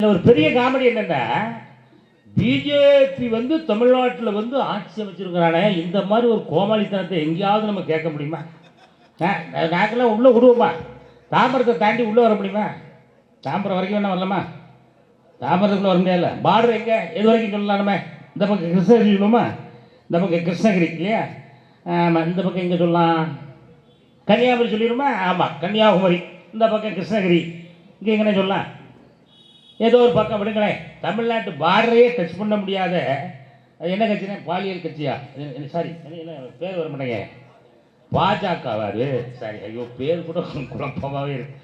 ஒரு பெரிய காமெடி என்னன்னா, பிஜேபி வந்து தமிழ்நாட்டில் வந்து ஆட்சி அமைச்சிருக்கிறானே, இந்த மாதிரி ஒரு கோமாளித்தனத்தை எங்கேயாவது நம்ம கேட்க முடியுமா? நாக்கெல்லாம் உள்ளே விடுவோமா? தாம்பரத்தை தாண்டி உள்ளே வர முடியுமா? தாம்பரம் வரைக்கும் என்ன வரலாமா? தாம்பரத்துக்குள்ளே வர முடியாதுல்ல. பார்டர் எங்கே எது வரைக்கும் சொல்லலாம்? நம்ம இந்த பக்கம் கிருஷ்ணகிரி சொல்லுவோமா? இந்த பக்கம் கிருஷ்ணகிரி இல்லையா? ஆமாம். இந்த பக்கம் எங்கே சொல்லலாம்? கன்னியாகுமரி சொல்லிடுமா? ஆமாம், கன்னியாகுமரி. இந்த பக்கம் கிருஷ்ணகிரி. இங்கே எங்கன்னு சொல்லலாம்? ஏதோ ஒரு பக்கம் விடுங்களேன். தமிழ்நாட்டு பார்டரையே டச் பண்ண முடியாத என்ன கட்சினா? பாலியல் கட்சியா? சாரி, என்ன பேர் வர மாட்டேங்க. பாஜகவா அது? சரி, ஐயோ பேர் கூட குழப்பமாகவே இருக்கு.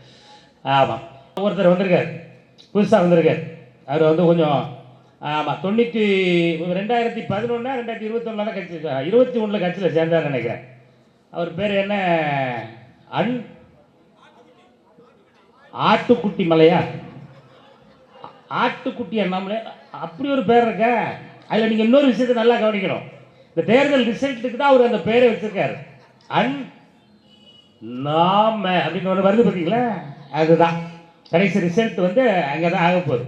ஆமாம், ஒருத்தர் வந்திருக்கார், புதுசாக வந்திருக்கார். அவர் வந்து கொஞ்சம் ஆமாம் 2011 2021 தான் கட்சி, 21 கட்சியில் சேர்ந்தார் நினைக்கிறேன். அவர் பேர் என்ன? ஆட்டுக்குட்டி மலையா? ஆட்டுக்குட்டி அண்ணாமலை அப்படி ஒரு பேர் இருக்க. அதில் நீங்கள் இன்னொரு விஷயத்தை நல்லா கவனிக்கணும். இந்த தேர்தல் ரிசல்ட்டுக்கு தான் அவர் அந்த பேரை வச்சிருக்காரு. நாம அப்படின்னு ஒன்று வருது பார்த்தீங்களா? அதுதான் கடைசி ரிசல்ட் வந்து அங்கே தான் ஆக போகுது.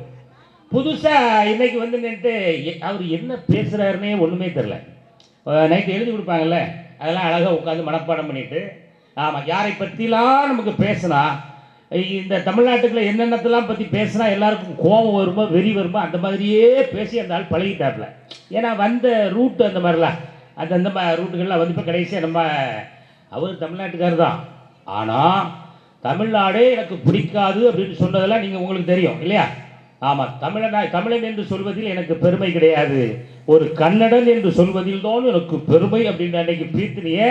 புதுசாக இன்னைக்கு வந்து நின்று அவர் என்ன பேசுகிறாருன்னே ஒன்றுமே தெரில. நைட்டு எழுதி கொடுப்பாங்கல்ல, அதெல்லாம் அழகாக உட்காந்து மனப்பாடம் பண்ணிட்டு, ஆமாம் யாரை பற்றிலாம் நமக்கு பேசினா, இந்த தமிழ்நாட்டுக்குள்ள என்னென்னத்தெல்லாம் பற்றி பேசினா எல்லாருக்கும் கோபம் வருமோ வெறி வருமோ அந்த மாதிரியே பேசி அந்த ஆள் பழகிட்டாப்ல. ஏன்னா வந்த ரூட்டு அந்த மாதிரிலாம் அந்த ரூட்டுகள்லாம் வந்து இப்போ கடைசியாக நம்ம அவர் தமிழ்நாட்டுக்காரர் தான். ஆனால் தமிழ்நாடே எனக்கு பிடிக்காது அப்படின்னு சொன்னதெல்லாம் நீங்கள் உங்களுக்கு தெரியும் இல்லையா? ஆமாம், தமிழன் என்று சொல்வதில் எனக்கு பெருமை கிடையாது, ஒரு கன்னடன் என்று சொல்வதில் தான் எனக்கு பெருமை அப்படின்னு அன்னைக்கு பீத்தினியே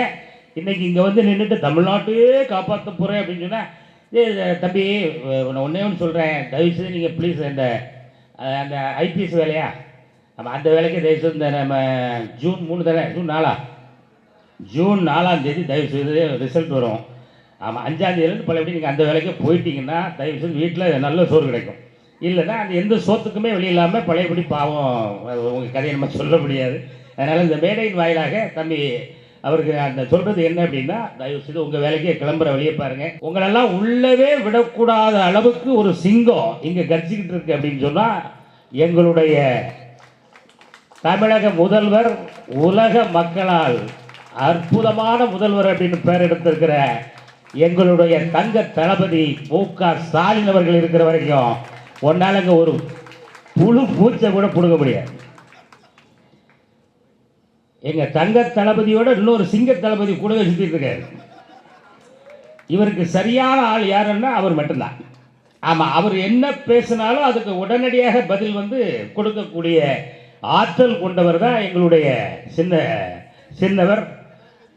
இன்னைக்கு இங்கே வந்து நின்றுட்டு தமிழ்நாட்டையே காப்பாற்ற போகிறேன் அப்படின்னு சொன்னால், தம்பி ஒன்றே ஒன்று சொல்கிறேன், தயவுசெய்து நீங்கள் ப்ளீஸ் அந்த ஐபிஎஸ் வேலையா நம்ம அந்த வேலைக்கு தயவுசெய்து இந்த நம்ம ஜூன் 3 தானே, ஜூன் 4ஆம் தேதி தயவுசெய்து ரிசல்ட் வரும். ஆமாம், 5ஆம் தேதியிலேருந்து பழையபடி நீங்கள் அந்த வேலைக்கு போயிட்டீங்கன்னா தயவுசெய்து வீட்டில் நல்ல சோறு கிடைக்கும். இல்லைன்னா அந்த எந்த சோத்துக்குமே வழி இல்லாமல் பழையபடி பாவம் உங்கள் கதையை நம்ம சொல்ல முடியாது. அதனால் இந்த மேடையின் வாயிலாக தம்பி அவருக்கு அந்த சொல்கிறது என்ன அப்படின்னா, தயவுசெய்து உங்கள் வேலைக்கே கிளம்புற வழியை பாருங்கள். உங்களெல்லாம் உள்ளவே விடக்கூடாத அளவுக்கு ஒரு சிங்கம் இங்கே கர்ஜிக்கிட்டு இருக்கு அப்படின்னு சொன்னால், எங்களுடைய தமிழக முதல்வர், உலக மக்களால் அற்புதமான முதல்வர் அப்படின்னு பேர் எடுத்திருக்கிற எங்களுடைய தங்க தளபதி மு.க. ஸ்டாலின் அவர்கள் இருக்கிற வரைக்கும் ஒன்னாலங்க ஒரு புழு பூச்சை கூட பிடுங்க முடியாது. எங்க தங்க தளபதியோட இன்னொரு சிங்க தளபதி கூட சுத்திட்டு இருக்காரு. இவருக்கு சரியான ஆள் யாருன்னா அவர் மட்டும்தான். ஆமா, அவர் என்ன பேசினாலும் அதுக்கு உடனடியாக பதில் வந்து கொடுக்கக்கூடிய ஆற்றல் கொண்டவர் தான் எங்களுடைய சின்னவர்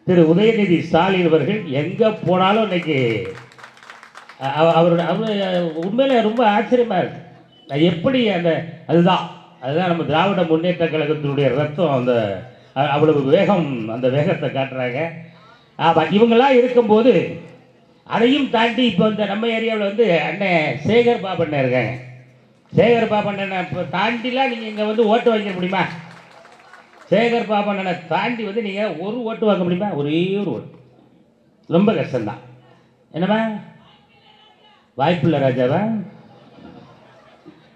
திரு உதயநிதி ஸ்டாலின் அவர்கள். எங்கே போனாலும் இன்னைக்கு அவருடைய உண்மையில ரொம்ப ஆச்சரியமாக இருக்கு. எப்படி அதுதான் நம்ம திராவிட முன்னேற்ற கழகத்தினுடைய ரத்தம் அந்த அவ்வளவு வேகம், அந்த வேகத்தை காட்டுறாங்க. ஆமாம், இவங்கெல்லாம் இருக்கும்போது அதையும் தாண்டி இப்போ இந்த நம்ம ஏரியாவில் வந்து அண்ணன் சேகர் பாபண்ண இருக்காங்க. சேகர் பாபண்ணனை இப்போ தாண்டிலாம் நீங்கள் இங்கே வந்து ஓட்டு வாங்கிக்க முடியுமா? சேகர் பாபண்ணனை தாண்டி வந்து நீங்கள் ஒரு ஓட்டு வாங்க முடியுமா? ஒரே ஒரு ஓட்டு, ரொம்ப கஷ்டம்தான். என்னம்மா வாய்ப்பில்லை ராஜாவா?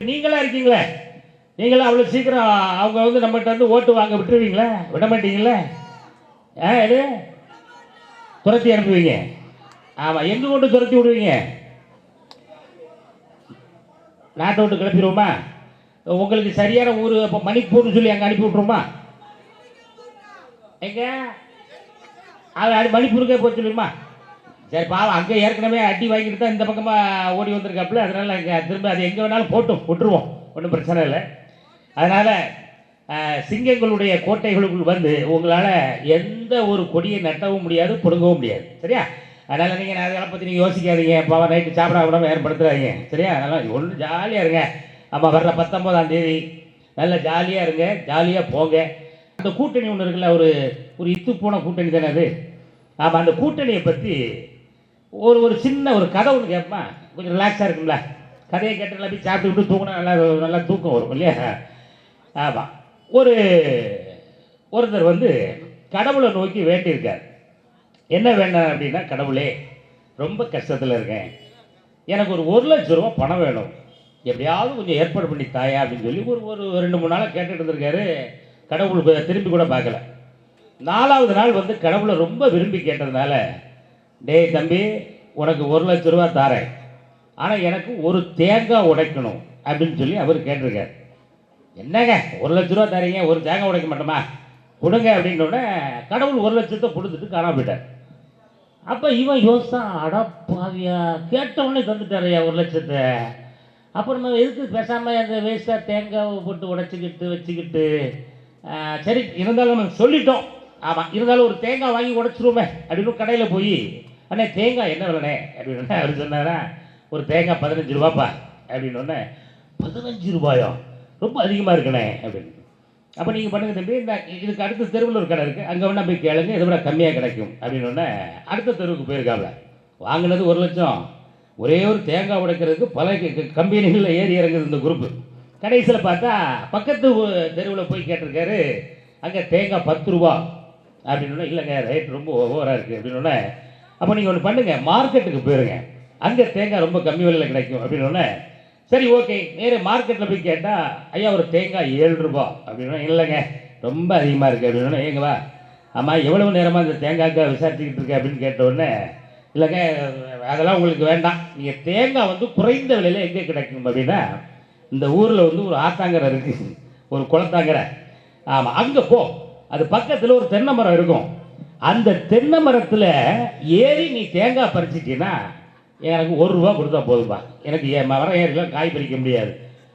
நீங்களா இருக்கீங்களே, நீங்களும் அவ்வளோ சீக்கிரம் அவங்க வந்து நம்மகிட்ட வந்து ஓட்டு வாங்க விட்டுருவீங்களா? விட மாட்டீங்களே. இது துரத்தி அனுப்புவீங்க. ஆமாம், எங்கே கொண்டு துரத்தி விடுவீங்க? நாட்டை விட்டு கிளப்பிடுவோமா? உங்களுக்கு சரியான ஊர் இப்போ மணிப்பூர்னு சொல்லி அங்கே அனுப்பி விட்ருமா? எங்கே அது மணிப்பூருக்கே போய் சொல்லிடுமா? சரி, பாவம் அங்கே ஏற்கனவே அடி வாங்கிட்டு தான் இந்த பக்கமாக ஓடி வந்திருக்காப்புல. அதனால் திரும்ப அது எங்கே வேணாலும் விட்டுருவோம், ஒன்றும் பிரச்சனை இல்லை. அதனால் சிங்கங்களுடைய கோட்டைகளுக்குள் வந்து உங்களால் எந்த ஒரு கொடியை நட்டவும் முடியாது, பிடுங்கவும் முடியாது. சரியா? அதனால் நீங்கள் அதெல்லாம் பற்றி நீங்கள் யோசிக்காதீங்க. பாவம் நைட்டு சாப்பிட கூட ஏற்படுத்துறாதீங்க. சரியா? அதனால் ஒன்றும் ஜாலியாக இருங்க. ஆமாம், வர்ற 19ஆம் தேதி நல்லா ஜாலியாக இருங்க, ஜாலியாக போங்க. அந்த கூட்டணி ஒன்று இருக்குல்ல, ஒரு இத்து போன கூட்டணி தானே அது. ஆமாம், அந்த கூட்டணியை பற்றி ஒரு சின்ன ஒரு கதை ஒன்று கேட்பா, கொஞ்சம் ரிலாக்ஸாக இருக்கும்ல. கதையை கேட்டு நல்லா போய் சாப்பிட்டு விட்டு தூங்கினா நல்லா தூக்கம் வரும் இல்லையா? ஆமாம், ஒருத்தர் வந்து கடவுளை நோக்கி வேண்டியிருக்கார். என்ன வேண்டாம் அப்படின்னா, கடவுளே ரொம்ப கஷ்டத்தில் இருக்கேன், எனக்கு ஒரு 1 லட்சம் ரூபா பணம் வேணும் எப்படியாவது கொஞ்சம் ஏற்பாடு பண்ணி தாயா அப்படின்னு சொல்லி ஒரு ஒரு 2-3 நாளாக கேட்டுட்டு இருந்திருக்காரு. கடவுள் திரும்பி கூட பார்க்கல. 4வது நாள் வந்து கடவுளை ரொம்ப விரும்பி கேட்டதுனால, டேய் தம்பி, உனக்கு 1,00,000 ரூபா தாரேன், ஆனால் எனக்கு ஒரு தேங்காய் உடைக்கணும் அப்படின்னு சொல்லி அவர் கேட்டிருக்காரு. என்னங்க 1,00,000 ரூபா தரீங்க, ஒரு தேங்காய் உடைக்க மாட்டோமா, கொடுங்க அப்படின்னோடனே கடவுள் 1,00,000 கொடுத்துட்டு காணாம போயிட்டார். அப்போ இவன் யோசித்தான், அடப்பாவியா கேட்டவொடனே தந்துட்டாரையா 1,00,000. அப்புறம் நம்ம எதுக்கு பேசாமல் அந்த வேஸ்ட்டாக தேங்காவை போட்டு உடைச்சிக்கிட்டு வச்சுக்கிட்டு, சரி இருந்தாலும் நம்ம சொல்லிட்டோம், ஆமாம் இருந்தாலும் ஒரு தேங்காய் வாங்கி உடைச்சிருவோமே அப்படின்னு கடையில் போய், அண்ணே தேங்காய் என்ன விலைண்ணே அப்படின்னு அவர் சொன்னாரா, ஒரு தேங்காய் 15 ரூபாப்பா அப்படின்னோடனே, 15 ரூபாயா ரொம்ப அதிகமாக இருக்குண்ணே அப்படின்னு. அப்போ நீங்கள் பண்ணுங்க தம்பி, இந்த இதுக்கு அடுத்த தெருவில் ஒரு கடை இருக்குது, அங்கே வேணா போய் கேளுங்க, இதை விட கம்மியாக கிடைக்கும் அப்படின்னோடனே அடுத்த தெருவுக்கு போயிருக்காப்ல. வாங்கினது 1,00,000, ஒரே ஒரு தேங்காய் உடைக்கிறதுக்கு பல கம்பெனிகளில் ஏறி இறங்குது இந்த குரூப்பு. கடைசியில் பார்த்தா பக்கத்து தெருவில் போய் கேட்டிருக்காரு, அங்கே தேங்காய் 10 ரூபா அப்படின்னோடனே, இல்லைங்க ரேட் ரொம்ப ஓவராக இருக்குது அப்படின்னோடனே, அப்போ நீங்கள் ஒன்று பண்ணுங்கள், மார்க்கெட்டுக்கு போயிருங்க, அங்கே தேங்காய் ரொம்ப கம்மி விலையில் கிடைக்கும் அப்படின்னோடனே, சரி ஓகே நேரே மார்க்கெட்டில் போய் கேட்டால், ஐயா ஒரு தேங்காய் 7 ரூபா அப்படின்னா, இல்லைங்க ரொம்ப அதிகமாக இருக்குது அப்படின்னா, ஏங்கவா ஆமாம் எவ்வளவு நேரமாக இந்த தேங்காய்க்காக விசாரிச்சுக்கிட்டு இருக்க அப்படின்னு கேட்டவுடனே, இல்லைங்க அதெல்லாம் உங்களுக்கு வேண்டாம், நீங்கள் தேங்காய் வந்து குறைந்த விலையில் எங்கே கிடைக்கும் அப்படின்னா, இந்த ஊரில் வந்து ஒரு ஆத்தாங்கரை இருக்குது, ஒரு குளத்தாங்கரை, ஆமாம் அங்கே போ, அது பக்கத்தில் ஒரு தென்னை மரம் இருக்கும், அந்த தென்னை மரத்தில் ஏறி நீ தேங்காய் பறிச்சிட்டின்னா எனக்கு 1 ரூபா கொடுத்தா போதும்பா, எனக்கு மரம் ஏறிலாம் காய் பறிக்க முடியாது.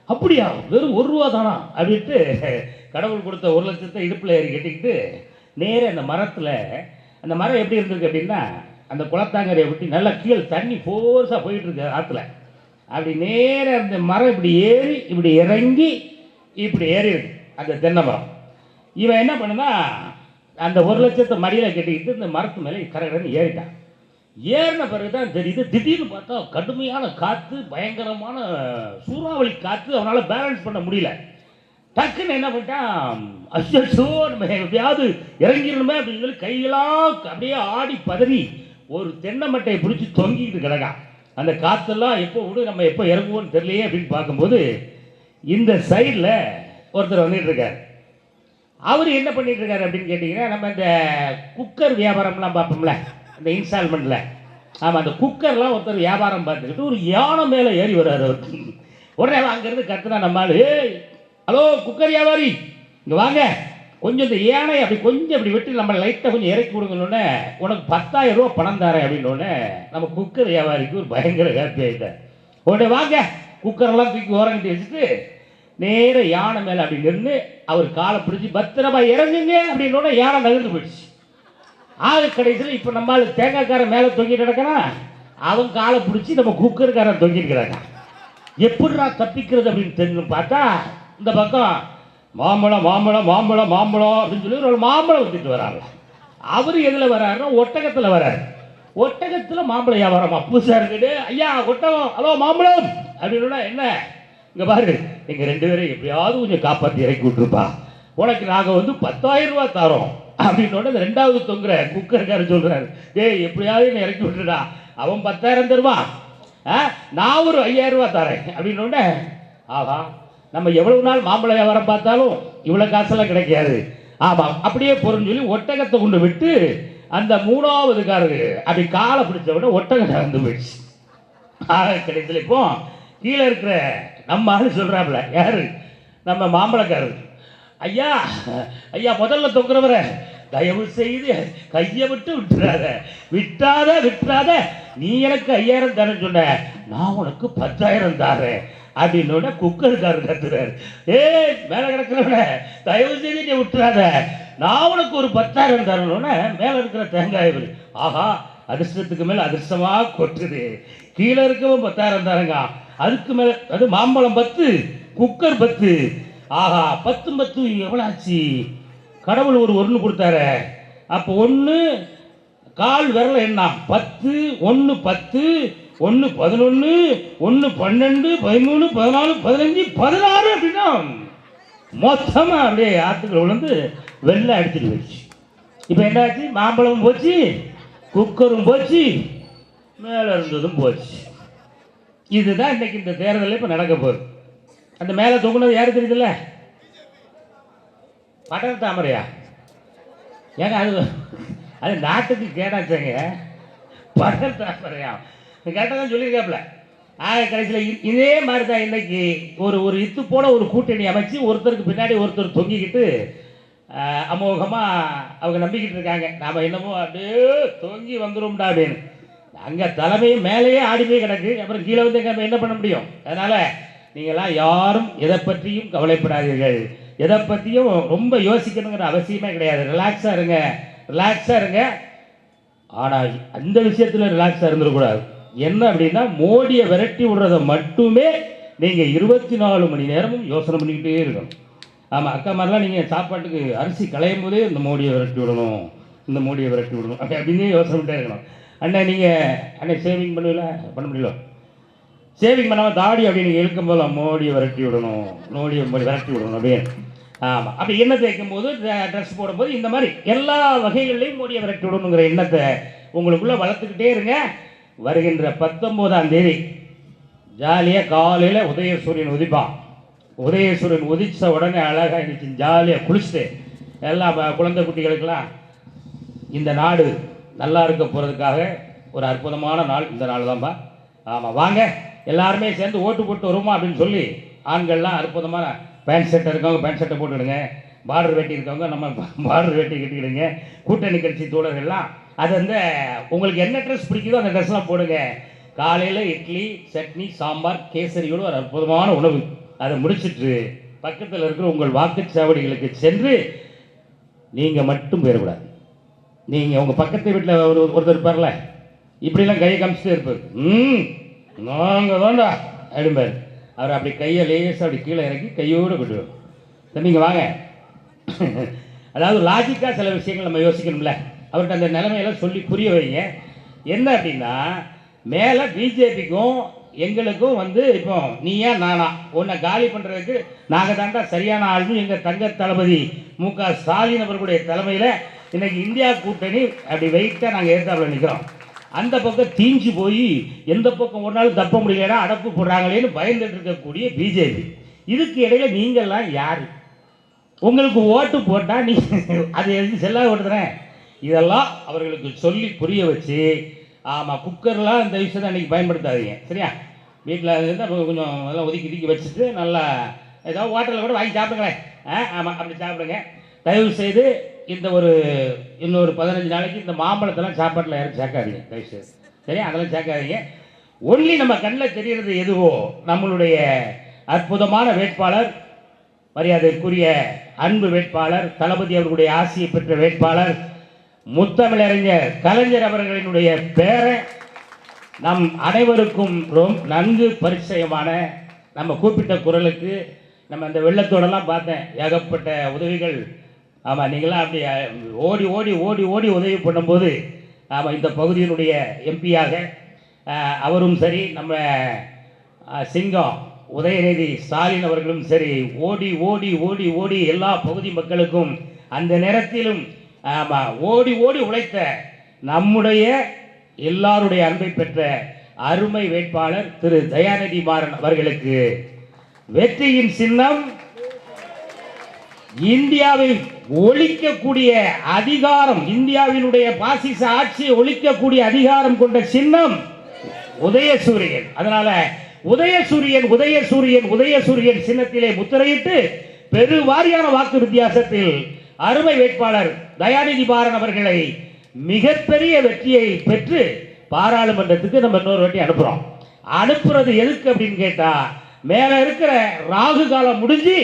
அப்படியா வெறும் 1 ரூபா தானா அப்படின்ட்டு கடவுள் கொடுத்த 1,00,000 இடுப்பில் ஏறி கட்டிக்கிட்டு நேரே அந்த மரத்தில், அந்த மரம் எப்படி இருந்திருக்கு அப்படின்னா, அந்த குளத்தாங்கரையை விட்டு நல்லா கீழே தண்ணி ஃபோர்ஸாக போயிட்டுருக்கு ஆற்றுல, அப்படி நேராக அந்த மரம் இப்படி ஏறி இப்படி இறங்கி இப்படி ஏறி இருக்கு அந்த தென்னை மரம். இவன் என்ன பண்ணுனா, அந்த 1,00,000 மடியில் கட்டிக்கிட்டு இந்த மரத்து மேலே கரெக்டாக ஏறிட்டான். ஏறின பிறகு தான் தெரியுது, திடீர்னு பார்த்தா கடுமையான காற்று, பயங்கரமான சூறாவளி காற்று, அவனால் பேலன்ஸ் பண்ண முடியல. டக்குன்னு என்ன பண்ணிட்டான், அச்சோ நம்ம எப்படியாவது இறங்கிடணுமே அப்படின்னு சொல்லி கையெல்லாம் அப்படியே ஆடி பதறி ஒரு தென்னை மட்டையை பிடிச்சி தொங்கிக்கிட்டு கிடக்கான். அந்த காற்றெல்லாம் எப்போ விடு, நம்ம எப்போ இறங்குவோன்னு தெரியலையே அப்படின்னு பார்க்கும்போது, இந்த சைடில் ஒருத்தர் வந்துட்டு இருக்கார். அவர் என்ன பண்ணிட்டு இருக்காரு அப்படின்னு கேட்டிங்கன்னா, நம்ம இந்த குக்கர் வியாபாரம்லாம் பார்ப்போம்ல இந்த இன்ஸ்டால்மெண்ட்டில், ஆமாம் அந்த குக்கர்லாம் ஒருத்தர் வியாபாரம் பார்த்துக்கிட்டு ஒரு யானை மேலே ஏறி வர்றாரு அவர். உடனே அங்கேருந்து கத்துனா நம்மளால், ஏய் ஹலோ குக்கர் வியாபாரி இங்கே வாங்க, கொஞ்சம் இந்த யானை அப்படி கொஞ்சம் அப்படி விட்டு நம்ம லைட்டாக கொஞ்சம் இறக்கி கொடுங்கன்னொன்னே, உனக்கு 10,000 ரூபா பணம் தரேன் அப்படின்னோடனே நம்ம குக்கர் வியாபாரிக்கு ஒரு பயங்கர ஹாப்பி ஆகிட்டார். உடனே வாங்க குக்கரெல்லாம் தூக்கி ஓரங்கிட்டு வச்சுட்டு நேர யானை மேலே அப்படி நின்று அவர் காலை பிடிச்சி பத்திரமா இறங்குங்க அப்படின்னோடனே யானை நகர்ந்து போயிடுச்சு. கடைசியில் இப்போ நம்மளால தேங்காய்க்காரன் மேலே தொங்கிட்டு கிடக்கிறான், அவன் காலை பிடிச்சி நம்ம குக்கருக்காரன் தொங்கிட்டு கிடக்கான். எப்படிடா தப்பிக்கிறது அப்படின்னு தெரிஞ்சு பார்த்தா, இந்த பக்கம் மாம்பழம் மாம்பழம் மாம்பழம் மாம்பழம் அப்படின்னு சொல்லி ஒரு மாம்பழம் வித்துட்டு வராங்க. அவர் எதில் வர்றாருன்னா ஒட்டகத்தில் வர்றாரு. ஒட்டகத்தில் மாம்பழம் வியாபாரமா புதுசாக இருக்குது. ஐயா ஒட்டகம், ஹலோ மாம்பழம் அப்படின்னா, என்ன இங்கே பாரு எங்கள் 2 பேரும் எப்படியாவது கொஞ்சம் காப்பாற்றி இறக்கி விட்டுருப்பா, உனக்கு நாங்கள் வந்து 10,000 ரூபா தரோம் அப்படின்னோட 2வது தொங்குற குக்கர்காரர் சொல்கிறாரு, ஏய் எப்படியாவது என்ன இறக்கி விட்டுடா, அவன் 10,000 தருவான், நான் ஒரு 5,000 ரூபா தரேன் அப்படின்னோடனே, ஆஹா நம்ம எவ்வளவு நாள் மாம்பழ வியாபாரம் பார்த்தாலும் இவ்வளோ காசெல்லாம் கிடைக்காது, ஆமாம் அப்படியே பொருள்னு சொல்லி ஒட்டகத்தை கொண்டு விட்டு அந்த 3வது காரரு அப்படி காலை பிடிச்ச விட ஒட்டகம் நடந்து போயிடுச்சு. கிடைச்சல இப்போ கீழே இருக்கிற நம்ம ஆளு சொல்கிறாப்புல, யாரு நம்ம மாம்பழக்காரர், ஐயா ஐயா முதல்ல தொங்குறவர தயவு செய்து கையை விட்டு விட்டுறாத, விட்டாத விட்டுறாத, நீ எனக்கு 5,000 தரேன்னு சொன்ன, நான் உனக்கு 10,000 தரேன் அப்படின்னோட குக்கருக்காரர் கத்துறாரு, ஏய் மேலே கிடக்கிறவன தயவு செய்து நீ விட்டுறாத, நான் உனக்கு ஒரு 10,000 தரணும்னு மேலே இருக்கிற தேங்காய், ஆஹா அதிர்ஷ்டத்துக்கு மேலே அதிர்ஷ்டமாக கொட்டுது, கீழே இருக்கவும் 10,000 தரங்க, அதுக்கு மேலே அது மாம்பழம் 10 குக்கர் 10, ஆஹா 10 10 எவ்வளோ ஆச்சு, கடவுள் ஒரு 1 கொடுத்தாரு, அப்போ 1 கால் விரல என்ன 10 1 10 1 11 1 12 13 14 15 16 அப்படின்னா மொத்தமாக அப்படியே ஆற்றுக்குள்ள விழுந்து வெள்ளை அடிச்சுட்டு போயிடுச்சு. இப்போ என்னாச்சு, மாம்பழமும் போச்சு, குக்கரும் போச்சு, மேலே இருந்ததும் போச்சு. இதுதான் இன்னைக்கு இந்த தேர்தலில் இப்போ நடக்க போகுது. அந்த மேலே தொங்குனது யாரு தெரியுதுல்ல? படர் தாமரையா? ஏங்க அது நாட்டுக்கு கேடாச்சாங்க. படர் தாமரையா கேட்டால் தான் சொல்லியிருக்காப்புல. கடைசியில் இதே மாதிரி தான் இன்னைக்கு ஒரு இத்து போன ஒரு கூட்டணி அமைச்சு ஒருத்தருக்கு பின்னாடி ஒருத்தர் தொங்கிக்கிட்டு அமோகமாக அவங்க நம்பிக்கிட்டு இருக்காங்க. நாம் என்னமோ அப்படியே தொங்கி வந்துடும்டா அப்படின்னு. அங்கே தலைமையும் மேலேயே ஆடி போய் கிடக்கு. அப்புறம் கீழே வந்து நம்ம என்ன பண்ண முடியும்? அதனால் நீங்களாம் யாரும் எதை பற்றியும் கவலைப்படாதீர்கள். எதை பற்றியும் ரொம்ப யோசிக்கணுங்கிற அவசியமே கிடையாது. ரிலாக்ஸாக இருங்க, ரிலாக்ஸாக இருங்க. ஆனால் அந்த விஷயத்தில் ரிலாக்ஸாக இருந்துடக்கூடாது. என்ன அப்படின்னா, மோடியை விரட்டி விடுறதை மட்டுமே நீங்கள் 24 மணி நேரமும் யோசனை பண்ணிக்கிட்டே இருக்கணும். ஆமாம், அக்கா மாதிரிலாம் நீங்கள் சாப்பாட்டுக்கு அரிசி களையும் போதே இந்த மோடியை விரட்டி விடணும், இந்த மோடியை விரட்டி விடணும் அப்படின்னே யோசனை பண்ணிட்டே இருக்கணும். அண்ணா நீங்கள் சேவிங் பண்ணுவீங்களா? பண்ண முடியல. சேவிங் பண்ணாமல் தாடி அப்படி நீங்கள் இழுக்கும் போது மோடியை விரட்டி விடணும், மோடியை விரட்டி விடணும் அப்படின்னு. ஆமாம், அப்படி எண்ணத்தை வைக்கும் போது, ட்ரெஸ் போடும்போது இந்த மாதிரி எல்லா வகைகள்லையும் மோடியை விரட்டி விடணுங்கிற எண்ணத்தை உங்களுக்குள்ளே வளர்த்துக்கிட்டே இருங்க. வருகின்ற 19ஆம் தேதி ஜாலியாக காலையில் உதயசூரியன் உதிப்பான். உதயசூரியன் உதித்த உடனே அழகாக இருந்துச்சு, ஜாலியாக குளிச்சுட்டு எல்லா குழந்தை குட்டிகளுக்கெல்லாம் இந்த நாடு நல்லா இருக்க போகிறதுக்காக ஒரு அற்புதமான நாள் இந்த நாள் தான்ப்பா. ஆமாம், வாங்க எல்லாருமே சேர்ந்து ஓட்டு போட்டு வருமா அப்படின்னு சொல்லி ஆண்கள்லாம் அற்புதமான பேண்ட் ஷர்ட்டை இருக்கவங்க பேண்ட் ஷர்ட்டை போட்டுவிடுங்க, பார்டர் வெட்டி இருக்கவங்க நம்ம பார்டர் வெட்டி கட்டிக்கிடுங்க. கூட்டணி கட்சி தோழர்கள்லாம் அது வந்து உங்களுக்கு என்ன ட்ரெஸ் பிடிக்குதோ அந்த ட்ரெஸ்லாம் போடுங்க. காலையில் இட்லி சட்னி சாம்பார் கேசரியோடு ஒரு அற்புதமான உணவு, அதை முடிச்சுட்டு பக்கத்தில் இருக்கிற உங்கள் வாக்குச்சாவடிகளுக்கு சென்று நீங்கள் மட்டும் போயிடக்கூடாது. நீங்கள் உங்கள் பக்கத்து வீட்டில் ஒருத்தர் இருப்பார்ல, இப்படிலாம் கையை காமிச்சிட்டே இருப்பார். நாங்கள் தான்டா அப்படிம்பார். அவர் அப்படி கையை லேசாக அப்படி கீழே இறக்கி கையோடு விட்டுருவோம். நீங்கள் வாங்க. அதாவது லாஜிக்காக சில விஷயங்கள் நம்ம யோசிக்கணும்ல. அவர்கிட்ட அந்த நிலைமையெல்லாம் சொல்லி புரிய வைங்க. என்ன அப்படின்னா, மேலே பிஜேபிக்கும் எங்களுக்கும் வந்து இப்போ நீயா நானா உன்னை காலி பண்ணுறதுக்கு நாங்கள் தாண்டா சரியான ஆளுன்னு எங்கள் தங்க தளபதி மு.க. ஸ்டாலின் அவர்களுடைய தலைமையில் இன்னைக்கு இந்தியா கூட்டணி அப்படி வெயிட்டாக நாங்கள் ஏற்றாப்புல நிற்கிறோம். அந்த பக்கம் தீஞ்சு போய் எந்த பக்கம் ஒரு நாள் தப்ப முடியலன்னா அடப்பு போடுறாங்களேன்னு பயந்துட்டு இருக்கக்கூடிய பிஜேபி. இதுக்கு இடையில நீங்கள்லாம் யார்? உங்களுக்கு ஓட்டு போட்டால் நீ அது எதுக்கு செல்லாத ஓட்டுறேன்? இதெல்லாம் அவர்களுக்கு சொல்லி புரிய வச்சு, ஆமாம் குக்கர்லாம் இந்த விஷயத்தை அன்றைக்கி பயன்படுத்தாதீங்க, சரியா? வீட்டில் இருந்தால் கொஞ்சம் அதெல்லாம் ஒதுக்கி வச்சுட்டு நல்லா ஏதாவது ஹோட்டலில் கூட வாங்கி சாப்பிடுங்களேன். ஆமாம், அப்படி சாப்பிடுங்க. தயவு செய்து இந்த இன்னொரு 15 நாளைக்கு இந்த மாம்பழத்தெல்லாம் சாப்பாட்டில் யாரும் சேர்க்காதீங்க, தயவு செய்து, சரியா? அதெல்லாம் சேர்க்காதீங்க. ஒன்லி நம்ம கண்ணில் தெரிகிறது எதுவோ நம்மளுடைய அற்புதமான வேட்பாளர், மரியாதைக்குரிய அன்பு வேட்பாளர், தளபதி அவர்களுடைய ஆசியை பெற்ற வேட்பாளர் முத்தமிழறிஞர் கலைஞர் அவர்களினுடைய பேரை நம் அனைவருக்கும் ரொம்ப நன்கு பரிச்சயமான, நம்ம கூப்பிட்ட குரலுக்கு நம்ம அந்த வெள்ளத்தோடலாம் பார்த்தேன், ஏகப்பட்ட உதவிகள். ஆமாம், நீங்களாம் அப்படி ஓடி ஓடி ஓடி ஓடி உதவி பண்ணும்போது, ஆமாம், இந்த பகுதியினுடைய எம்பியாக அவரும் சரி, நம்ம சிங்கம் உதயநிதி ஸ்டாலின் அவர்களும் சரி, ஓடி ஓடி ஓடி ஓடி எல்லா பகுதி மக்களுக்கும் அந்த நேரத்திலும் ஆமாம் ஓடி ஓடி உழைத்த நம்முடைய எல்லாருடைய அன்பை பெற்ற அருமை வேட்பாளர் திரு தயாநிதி மாறன் அவர்களுக்கு வெற்றியின் சின்னம், இந்தியாவை ஒழிக்கக்கூடிய அதிகாரம், இந்தியாவினுடைய பாசிச ஆட்சியை ஒழிக்கக்கூடிய அதிகாரம் கொண்ட சின்னம் உதயசூரியன். அதனால உதயசூரியன் உதயசூரியன் உதயசூரியன் சின்னத்திலே முத்திரையிட்டு பெருவாரியான வாக்கு வித்தியாசத்தில் அருமை வேட்பாளர் தயாநிதி மாறன் அவர்களை மிகப்பெரிய வெற்றியை பெற்று பாராளுமன்றத்துக்கு நம்ம இன்னொரு வாட்டி அனுப்புறது எதுக்கு அப்படின்னு கேட்டா, மேல இருக்கிற ராகு காலம் முடிஞ்சு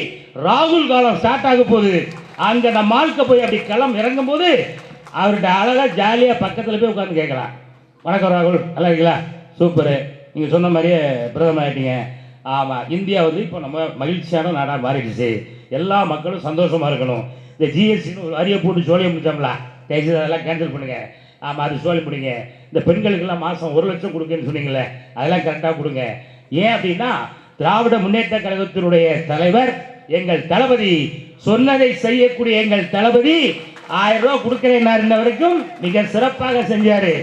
ராகுல் காலம் ஸ்டார்ட் ஆக போகுது. அங்க நம்ம ஆளுக்க போய் அப்படி களம் இறங்கும் போது அவர்கிட்ட அழகா ஜாலியா பக்கத்துல போய் உட்காந்து கேட்கலாம், வணக்கம் ராகுல், நல்லா இருக்கீங்களா? சூப்பரு, நீங்க சொன்ன மாதிரியே பிரதமர் ஆயிட்டீங்க. ஆமா, இந்தியா இப்போ நம்ம மகிழ்ச்சியான நாடாக மாறிடுச்சு, எல்லா மக்களும் சந்தோஷமா இருக்கணும். இந்த ஜிஎஸ்டின்னு ஒரு வரியை போட்டு சோழியை முடிச்சோம்ல, தயவுசெய்து அதெல்லாம் கேன்சல் பண்ணுங்க. ஆமாம், அது சோழி முடிங்க. இந்த பெண்களுக்கெல்லாம் மாதம் 1 லட்சம் கொடுக்குன்னு சொன்னீங்களே, அதெல்லாம் கரெக்டாக கொடுங்க. ஏன் அப்படின்னா, திராவிட முன்னேற்ற கழகத்தினுடைய தலைவர் எங்கள் தளபதி சொன்னதை செய்யக்கூடிய எங்கள் தளபதி 1000 ரூபா கொடுக்கிறேன் வரைக்கும் மிக சிறப்பாக செஞ்சாரு.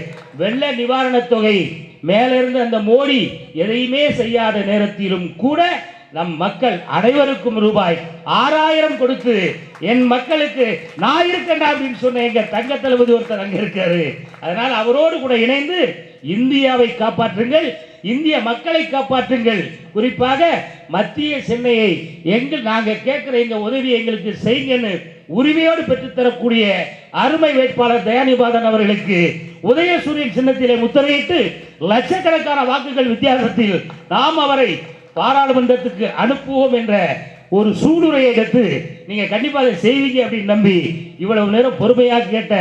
வெள்ள நிவாரண தொகை மேல இருந்து அந்த மோடி எதையுமே செய்யாத நேரத்திலும் கூட நம் மக்கள் அனைவருக்கும் ரூபாய் 6000 கொடுத்து என் மக்களுக்கு நான் இருக்கேன் அப்படின்னு சொன்ன எங்க தங்க தளபதி ஒருத்தர் அங்க இருக்காரு. அதனால அவரோடு கூட இணைந்து இந்தியாவை காப்பாற்றுங்கள், இந்திய மக்களை காப்பாற்றுங்கள். குறிப்பாக மத்திய சென்னையை நாங்க கேட்கிற எங்க உதவி எங்களுக்கு செய்யுங்கன்னு உரிமையோடு பெற்றுத்தரக்கூடிய அருமை வேட்பாளர் தயாநிபாதன் அவர்களுக்கு உதயசூரியன் சின்னத்திலே முத்திரையிட்டு லட்சக்கணக்கான வாக்குகள் வித்தியாசத்தில் நாம் அவரை பாராளுமன்றத்துக்கு அனுப்புவோம் என்ற ஒரு சூளுரையை எடுத்து நீங்க கண்டிப்பா அதை செய்வீங்க அப்படின்னு நம்பி இவ்வளவு நேரம் பொறுமையாக கேட்ட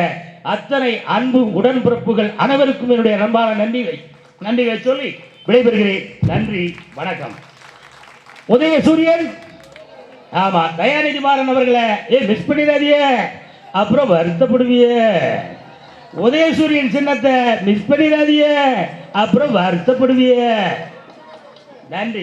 அத்தனை அன்பு உடன்பிறப்புகள் அனைவருக்கும் என்னுடைய அன்பான நன்றிகளை சொல்லி விடைபெறுகிறேன். நன்றி, வணக்கம். உதயசூரியன், ஆமா, தயாநிதிமாறன் அவர்களை மிஸ் பண்ணிடாதிய, அப்புறம் வருத்தப்படுவிய. உதயசூரியன் சின்னத்தை மிஸ் பண்ணிடாதிய, அப்புறம் வருத்தப்படுவிய. நன்றி.